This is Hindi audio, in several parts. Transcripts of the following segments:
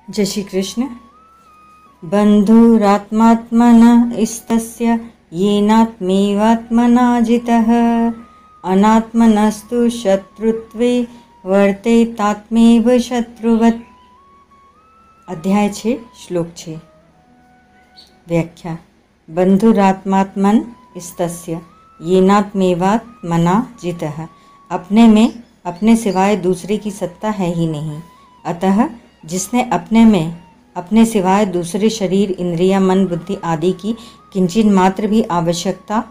जय श्री कृष्ण। बंधुरात्मात्मन इस्तस्य येनात्मेवात्मना जितः अनात्मनस्तु शत्रुत्वे वर्तेतात्मेव शत्रुवत्। अध्याय 6 श्लोक 6। व्याख्या। बंधुरात्मात्मन इस्तस्य येनात्मेवात्मना जितः। अपने में अपने सिवाय दूसरे की सत्ता है ही नहीं, अतः जिसने अपने में अपने सिवाय दूसरे शरीर, इंद्रिया, मन, बुद्धि आदि की किंचित मात्र भी आवश्यकता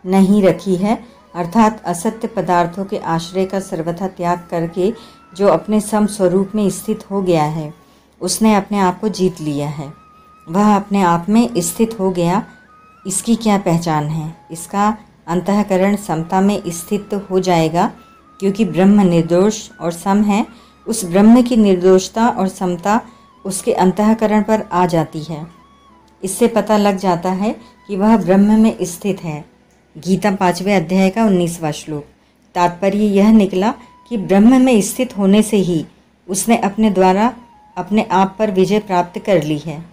नहीं रखी है, अर्थात असत्य पदार्थों के आश्रय का सर्वथा त्याग करके जो अपने सम स्वरूप में स्थित हो गया है, उसने अपने आप को जीत लिया है। वह अपने आप में स्थित हो गया। इसकी क्या पहचान है? इसका अंतःकरण समता में स्थित हो जाएगा, क्योंकि ब्रह्म निर्दोष और सम है। उस ब्रह्म की निर्दोषता और समता उसके अंतःकरण पर आ जाती है। इससे पता लग जाता है कि वह ब्रह्म में स्थित है। गीता 5वें अध्याय का 19वां श्लोक। तात्पर्य यह निकला कि ब्रह्म में स्थित होने से ही उसने अपने द्वारा अपने आप पर विजय प्राप्त कर ली है।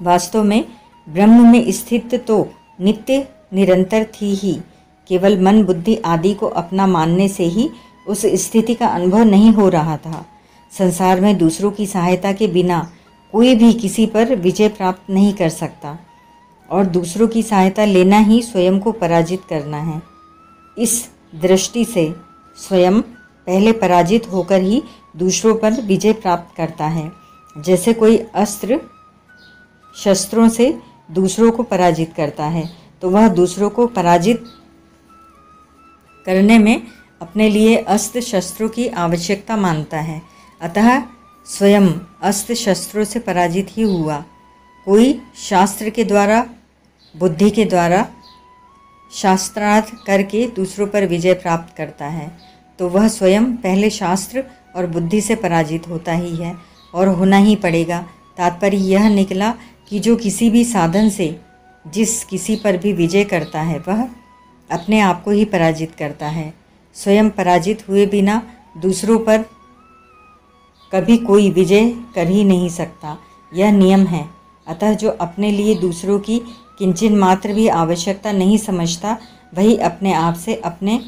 वास्तव में ब्रह्म में स्थित तो नित्य निरंतर थी ही, केवल मन बुद्धि आदि को अपना मानने से ही उस स्थिति का अनुभव नहीं हो रहा था। संसार में दूसरों की सहायता के बिना कोई भी किसी पर विजय प्राप्त नहीं कर सकता, और दूसरों की सहायता लेना ही स्वयं को पराजित करना है। इस दृष्टि से स्वयं पहले पराजित होकर ही दूसरों पर विजय प्राप्त करता है। जैसे कोई अस्त्र शस्त्रों से दूसरों को पराजित करता है, तो वह दूसरों को पराजित करने में अपने लिए अस्त्र शस्त्रों की आवश्यकता मानता है, अतः स्वयं अस्त्र शस्त्रों से पराजित ही हुआ। कोई शास्त्र के द्वारा, बुद्धि के द्वारा शास्त्रार्थ करके दूसरों पर विजय प्राप्त करता है, तो वह स्वयं पहले शास्त्र और बुद्धि से पराजित होता ही है और होना ही पड़ेगा। तात्पर्य यह निकला कि जो किसी भी साधन से जिस किसी पर भी विजय करता है, वह अपने आप को ही पराजित करता है। स्वयं पराजित हुए बिना दूसरों पर कभी कोई विजय कर ही नहीं सकता, यह नियम है। अतः जो अपने लिए दूसरों की किंचित मात्र भी आवश्यकता नहीं समझता, वही अपने आप से अपने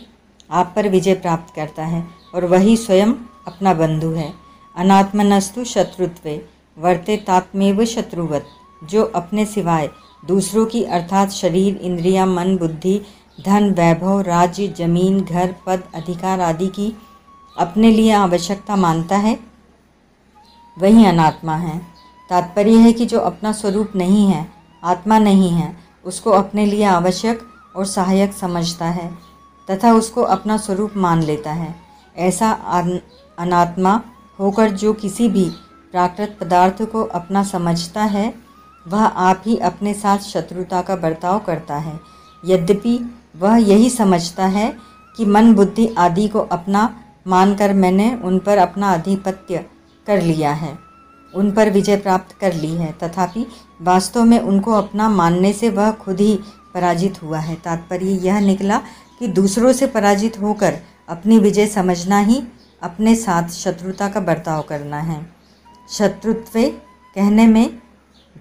आप पर विजय प्राप्त करता है, और वही स्वयं अपना बंधु है। अनात्मनस्तु शत्रुत्वे वर्तेतात्मेव शत्रुवत्। जो अपने सिवाय दूसरों की अर्थात शरीर, इंद्रिया, मन, बुद्धि, धन, वैभव, राज्य, जमीन, घर, पद, अधिकार आदि की अपने लिए आवश्यकता मानता है, वही अनात्मा है। तात्पर्य है कि जो अपना स्वरूप नहीं है, आत्मा नहीं है, उसको अपने लिए आवश्यक और सहायक समझता है तथा उसको अपना स्वरूप मान लेता है। ऐसा अनात्मा होकर जो किसी भी प्राकृत पदार्थ को अपना समझता है, वह आप ही अपने साथ शत्रुता का बर्ताव करता है। यद्यपि वह यही समझता है कि मन बुद्धि आदि को अपना मानकर मैंने उन पर अपना आधिपत्य कर लिया है, उन पर विजय प्राप्त कर ली है, तथापि वास्तव में उनको अपना मानने से वह खुद ही पराजित हुआ है। तात्पर्य यह निकला कि दूसरों से पराजित होकर अपनी विजय समझना ही अपने साथ शत्रुता का बर्ताव करना है। शत्रुत्व कहने में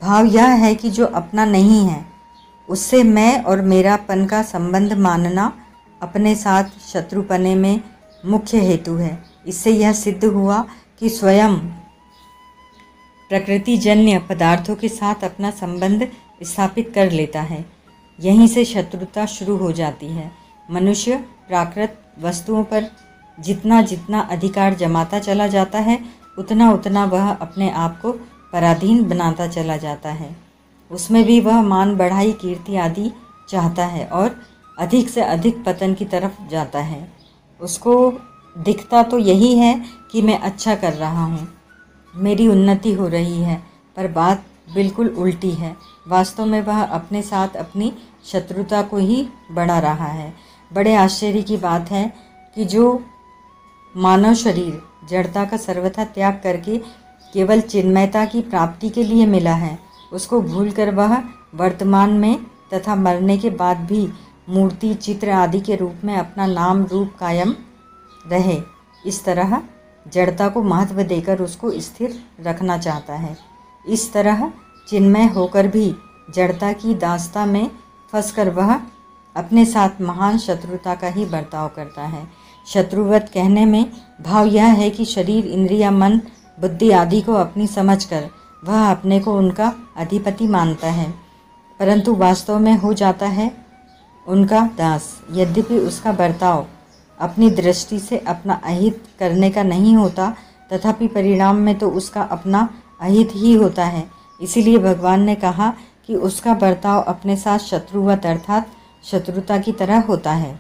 भाव यह है कि जो अपना नहीं है, उससे मैं और मेरापन का संबंध मानना अपने साथ शत्रुपने में मुख्य हेतु है। इससे यह सिद्ध हुआ कि स्वयं प्रकृतिजन्य पदार्थों के साथ अपना संबंध स्थापित कर लेता है। यहीं से शत्रुता शुरू हो जाती है। मनुष्य प्राकृत वस्तुओं पर जितना जितना अधिकार जमाता चला जाता है, उतना उतना वह अपने आप को पराधीन बनाता चला जाता है। उसमें भी वह मान बढ़ाई, कीर्ति आदि चाहता है और अधिक से अधिक पतन की तरफ जाता है। उसको दिखता तो यही है कि मैं अच्छा कर रहा हूँ, मेरी उन्नति हो रही है, पर बात बिल्कुल उल्टी है। वास्तव में वह अपने साथ अपनी शत्रुता को ही बढ़ा रहा है। बड़े आश्चर्य की बात है कि जो मानव शरीर जड़ता का सर्वथा त्याग करके केवल चिन्मयता की प्राप्ति के लिए मिला है, उसको भूलकर वह वर्तमान में तथा मरने के बाद भी मूर्ति, चित्र आदि के रूप में अपना नाम रूप कायम रहे। इस तरह जड़ता को महत्व देकर उसको स्थिर रखना चाहता है। इस तरह चिन्मय होकर भी जड़ता की दास्ता में फंसकर वह अपने साथ महान शत्रुता का ही बर्ताव करता है। शत्रुवत कहने में भाव यह है कि शरीर, इंद्रिया, मन, बुद्धि आदि को अपनी समझकर वह अपने को उनका अधिपति मानता है, परंतु वास्तव में हो जाता है उनका दास। यद्यपि उसका बर्ताव अपनी दृष्टि से अपना अहित करने का नहीं होता, तथापि परिणाम में तो उसका अपना अहित ही होता है। इसीलिए भगवान ने कहा कि उसका बर्ताव अपने साथ शत्रुवत अर्थात शत्रुता की तरह होता है।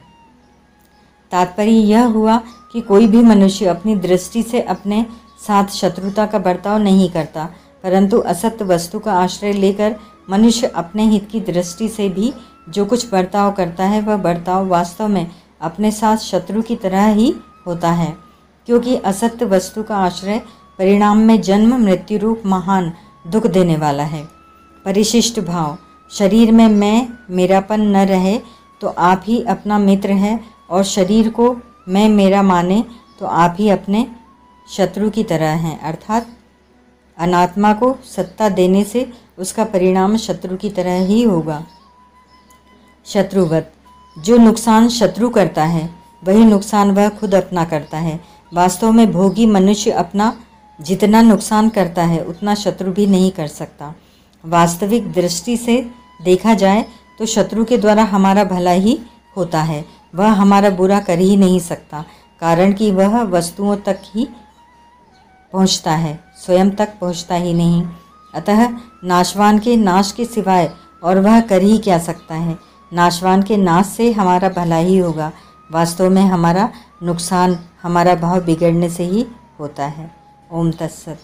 तात्पर्य यह हुआ कि कोई भी मनुष्य अपनी दृष्टि से अपने साथ शत्रुता का बर्ताव नहीं करता, परंतु असत्य वस्तु का आश्रय लेकर मनुष्य अपने हित की दृष्टि से भी जो कुछ बर्ताव करता है वह बर्ताव वास्तव में अपने साथ शत्रु की तरह ही होता है, क्योंकि असत्य वस्तु का आश्रय परिणाम में जन्म मृत्यु रूप महान दुख देने वाला है। परिशिष्ट भाव, शरीर में मैं मेरापन न रहे तो आप ही अपना मित्र है, और शरीर को मैं मेरा माने तो आप ही अपने शत्रु की तरह हैं, अर्थात अनात्मा को सत्ता देने से उसका परिणाम शत्रु की तरह ही होगा। शत्रुवत, जो नुकसान शत्रु करता है वही नुकसान वह खुद अपना करता है। वास्तव में भोगी मनुष्य अपना जितना नुकसान करता है उतना शत्रु भी नहीं कर सकता। वास्तविक दृष्टि से देखा जाए तो शत्रु के द्वारा हमारा भला ही होता है, वह हमारा बुरा कर ही नहीं सकता, कारण कि वह वस्तुओं तक ही पहुंचता है, स्वयं तक पहुंचता ही नहीं। अतः नाशवान के नाश के सिवाय और वह कर ही क्या सकता है। नाशवान के नाश से हमारा भला ही होगा। वास्तव में हमारा नुकसान हमारा भाव बिगड़ने से ही होता है। ओम तत्सत।